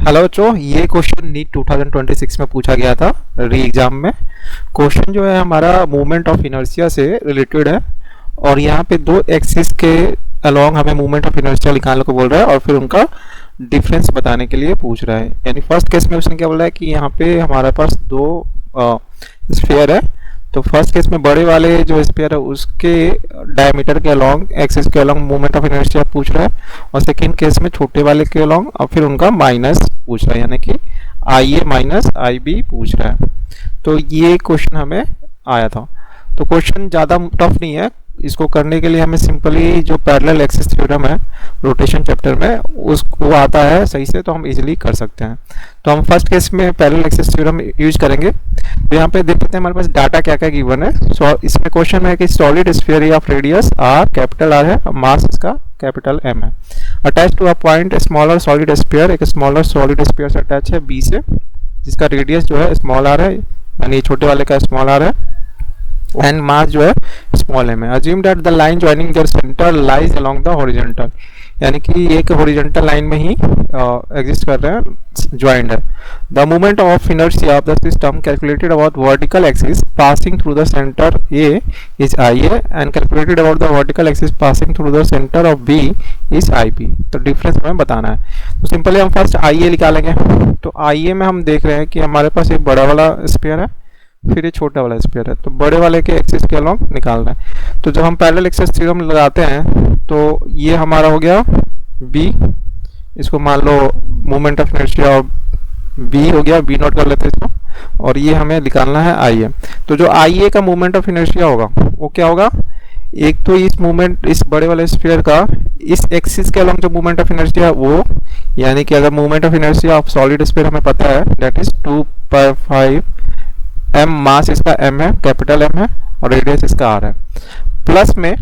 Hello बच्चों, ये question NEET 2026 में पूछा गया था री एग्जाम में। क्वेश्चन जो है हमारा मूवमेंट ऑफ इनर्शिया से रिलेटेड है और यहाँ पे दो एक्सिस के अलोंग हमें मूवमेंट ऑफ इनर्शिया निकालने को बोल रहा है और फिर उनका डिफरेंस बताने के लिए पूछ रहा है। यानी फर्स्ट केस में उसने क्या बोला है कि यहाँ पे हमारे पास दो स्फीयर है। तो फर्स्ट केस में बड़े वाले जो स्फीयर है उसके डायमीटर के अलोंग एक्सिस के अलोंग मूवमेंट ऑफ इनर्शिया पूछ रहा है और सेकेंड केस में छोटे वाले के अलोंग और फिर उनका माइनस पूछ रहा है, यानी कि आई ए माइनस आई बी पूछ रहा है। तो ये क्वेश्चन हमें आया था। तो क्वेश्चन ज़्यादा टफ नहीं है। इसको करने के लिए हमें सिंपली जो पैरेलल एक्सिस थ्योरम है रोटेशन चैप्टर में उसको आता है सही से, तो हम इजीली कर सकते हैं। तो हम फर्स्ट केस में पैरेलल एक्सिस थ्योरम यूज करेंगे। तो यहाँ पे देख लेते हैं हमारे पास डाटा क्या क्या गिवन है। इसमें क्वेश्चन है कि solid sphere of radius R, capital R है, मास इसका कैपिटल एम है, attach to a point smaller solid sphere. एक स्मॉलर सॉलिड स्फीयर से अटैच है बी से, जिसका रेडियस जो है स्मॉल आर है, यानी छोटे वाले का स्मॉल आर है, एंड मास जो है स्मॉल एम है। Assume that the line joining there centre lies along the horizontal, यानी कि एक हॉरिजॉन्टल लाइन में ही एग्जिस्ट कर रहे हैं, ज्वाइंड है। The movement of inertia of the system calculated about vertical axis passing through the centre A is I A and calculated about the vertical axis passing through the centre of B is I B. तो difference हमें बताना है। तो simply हम first आई ए निकालेंगे। तो आई ए में हम देख रहे हैं कि हमारे पास एक बड़ा वाला स्फीयर है, फिर ये छोटा वाला स्फीयर है। तो बड़े वाले के एक्सिस के अलोंग निकालना है। तो जब हम पैरेलल एक्सिस थ्योरम लगाते हैं तो ये हमारा हो गया बी, इसको मान लो मूवमेंट ऑफ इनर्शिया बी हो गया, बी नोट कर लेते हैं इसको, और ये हमें निकालना है आई ए। तो जो आई ए का मूवमेंट ऑफ इनर्शिया होगा वो क्या होगा, एक तो इस मूवमेंट इस बड़े वाले स्फीयर का इस एक्सिस के अलोंग जो मूवमेंट ऑफ इनर्शिया वो, यानी कि अगर movement of inertia of solid sphere हमें पता है दैट इज 2/5 एम, मास इसका एम है, कैपिटल एम है, और रेडियस इसका आर है। प्लस में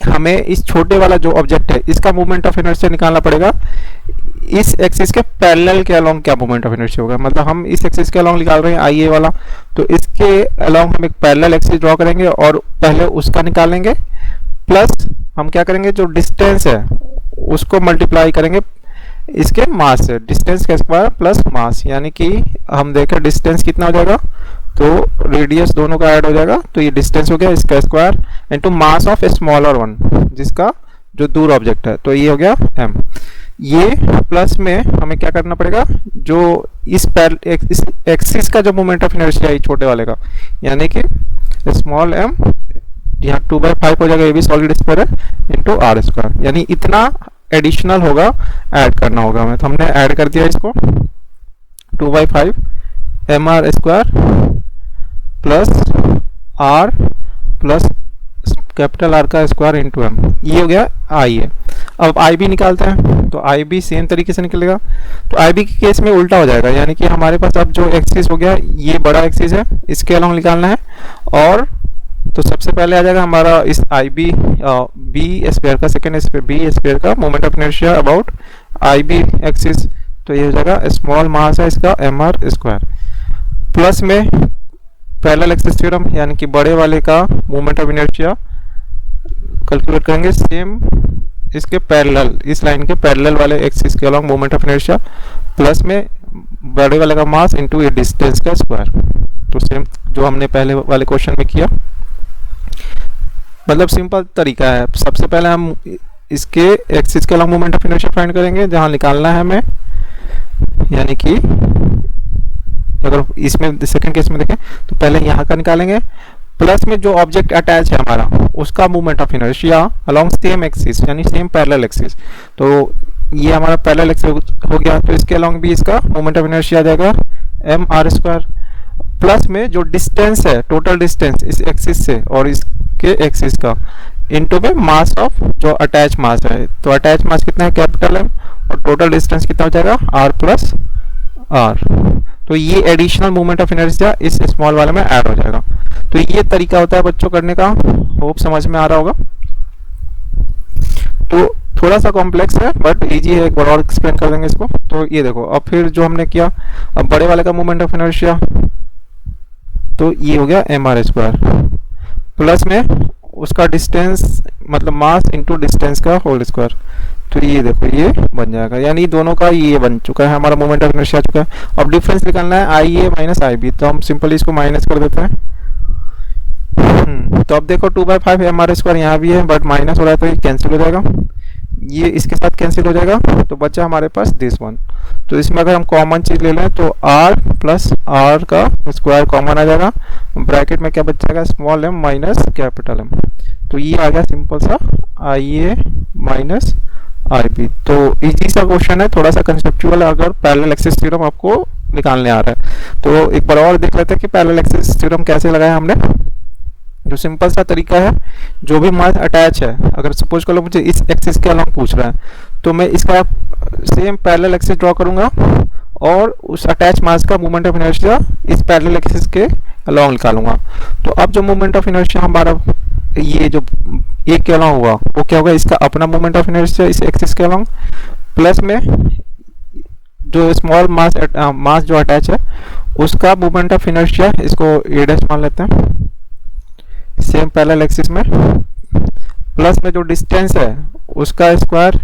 हमें इस छोटे वाला जो ऑब्जेक्ट है इसका मूवमेंट ऑफ इनर्शिया निकालना पड़ेगा। इस एक्सिस के पैरेलल के अलोंग क्या मूवमेंट ऑफ इनर्शिया होगा, मतलब हम इस एक्सिस के अलोंग निकाल रहे हैं आई ए वाला, तो इसके अलोंग हम एक पैरेलल एक्सिस ड्रॉ करेंगे और पहले उसका निकालेंगे, प्लस हम क्या करेंगे जो डिस्टेंस है उसको मल्टीप्लाई करेंगे इसके मास से, डिस्टेंस का स्क्वायर प्लस मास, यानी कि हम देखें डिस्टेंस कितना हो जाएगा, तो रेडियस दोनों का ऐड हो जाएगा, तो ये डिस्टेंस हो गया इसका square into mass of a smaller one, जिसका जो दूर ऑब्जेक्ट है, तो ये हो गया m। ये प्लस में हमें क्या करना पड़ेगा, जो इस एक्सिस का जो मोमेंट ऑफ इनर्शिया है छोटे वाले का, यानी कि स्मॉल m, यहाँ 2/5 हो जाएगा, ये भी सॉलिड स्फीयर है, इनटू आर स्क्वायर, यानी इतना एडिशनल होगा, ऐड करना होगा हमें। तो हमने ऐड कर दिया इसको, 2/5 M R square plus R plus capital R का स्क्वायर इंटू एम, ये हो गया आई है। अब आई बी निकालते हैं। तो आई बी सेम तरीके से निकलेगा। तो आई बी के केस में उल्टा हो जाएगा, यानी कि हमारे पास अब जो एक्सिस हो गया ये बड़ा एक्सिस है, इसके अलोंग निकालना है, और तो सबसे पहले आ जाएगा हमारा इस आई बी बी स्फीयर का, सेकेंड स्फीयर बी स्फीयर का moment of inertia about I B axis, तो ये हो जाएगा स्मॉल मास है इसका एम आर स्क्वायर, प्लस में पैरेलल एक्सिस थ्योरम, यानी कि बड़े वाले का मोमेंट ऑफ इनर्शिया कैलकुलेट करेंगे सेम इसके पैरेलल, इस लाइन के पैरेलल वाले एक्सिस के along moment of inertia, plus में बड़े वाले का मास इनटू ये डिस्टेंस का स्क्वायर। तो सेम जो हमने पहले वाले क्वेश्चन में किया, मतलब सिंपल तरीका है। सबसे पहले हम इसके एक्सिस के along moment of inertia find करेंगे जहां निकालना है हमें, यानी कि अगर इसमें सेकंड केस में देखें तो पहले यहाँ का निकालेंगे, प्लस में जो ऑब्जेक्ट अटैच है हमारा उसका movement of inertia along same axis, यानी सेम पैरेलल एक्सिस। तो ये हमारा पैरेलल एक्सिस हो गया, तो इसके अलोंग भी इसका मूवमेंट ऑफ इनर्शिया आ जाएगा एम आर स्क्वायर, प्लस में जो डिस्टेंस है, टोटल डिस्टेंस इस एक्सिस से और इसके एक्सिस का, इनटू में मास ऑफ जो अटैच मास है, तो अटैच मास कितना है कैपिटल एम, और टोटल डिस्टेंस कितना हो जाएगा आर प्लस आर। तो ये एडिशनल मूवमेंट ऑफ इनर्शिया इस स्मॉल वाले में ऐड हो जाएगा। तो ये तरीका होता है बच्चों करने का, होप समझ में आ रहा होगा। तो थोड़ा सा कॉम्प्लेक्स है बट इजी है, एक बार और एक्सप्लेन कर देंगे इसको। तो ये देखो, अब फिर जो हमने किया, अब बड़े वाले का मूवमेंट ऑफ इनर्शिया, तो ये हो गया एम आर स्क्वायर, प्लस में उसका डिस्टेंस मतलब मास इनटू डिस्टेंस का होल स्क्वायर, तो ये देखो ये बन जाएगा, यानी दोनों का ये बन चुका है, हमारा मोमेंट ऑफ इनर्शिया आ चुका है। अब डिफरेंस निकालना है आई ए माइनस आई बी, तो हम सिंपली इसको माइनस कर देते हैं। तो अब देखो 2/5 हमारे स्क्वायर यहाँ भी है, बट माइनस हो रहा है तो ये कैंसिल हो जाएगा, ये इसके साथ कैंसिल हो जाएगा, तो बचा हमारे पास दिस वन। तो इसमें अगर हम कॉमन चीज ले लें तो r प्लस आर का स्क्वायर कॉमन आ जाएगा, ब्रैकेट में क्या बच जाएगा, small m minus capital M। तो ये आ गया सिंपल सा आई ए माइनस आई बी। तो इजी सा क्वेश्चन है, थोड़ा सा कंसेप्चुअल, अगर पैरेलल एक्सिस थ्योरम आपको निकालने आ रहा है। तो एक बार और देख लेते हैं कि पैरेलल एक्सिस थ्योरम कैसे लगाया हमने। जो सिंपल सा तरीका है, जो भी मास अटैच है, अगर सपोज कर लो मुझे इस एक्सिस के अलॉन्ग पूछ रहा है, तो मैं इसका सेम पैरेलल एक्सिस ड्रॉ करूंगा और उस अटैच मास का मोमेंट ऑफ इनर्शिया इस पैरेलल एक्सिस के अलॉन्ग निकालूंगा। तो अब जो मोमेंट ऑफ इनर्शिया हमारा ये जो एक के अलॉन्ग हुआ वो क्या होगा, इसका अपना मोमेंट ऑफ इनर्शिया इस एक्सिस के अलॉन्ग, प्लस में जो स्मॉल मास जो अटैच है उसका मोमेंट ऑफ इनर्शिया, इसको ए डैश मान लेते हैं सेम पैरेलल एक्सिस में, प्लस में जो डिस्टेंस है उसका स्क्वायर,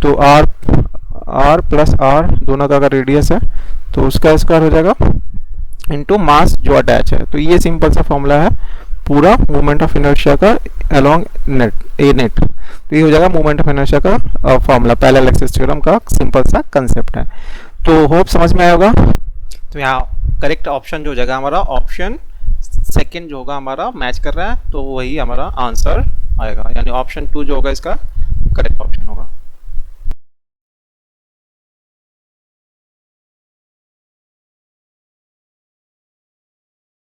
तो आर प्लस आर दोनों का अगर रेडियस है तो उसका स्क्वायर हो जाएगा इनटू मास जो अटैच है। तो ये सिंपल सा फॉर्मूला है पूरा मोमेंट ऑफ इनर्शिया का अलोंग नेट ए नेट। तो ये हो जाएगा मोमेंट ऑफ इनर्शिया का फॉर्मूला, पैरेलल एक्सिस थ्योरम का सिंपल सा कंसेप्ट है। तो होप समझ में आया होगा। तो यहाँ करेक्ट ऑप्शन जो हो जाएगा हमारा ऑप्शन सेकंड जो होगा हमारा मैच कर रहा है, तो वही हमारा आंसर आएगा, यानी ऑप्शन 2 जो होगा इसका करेक्ट ऑप्शन।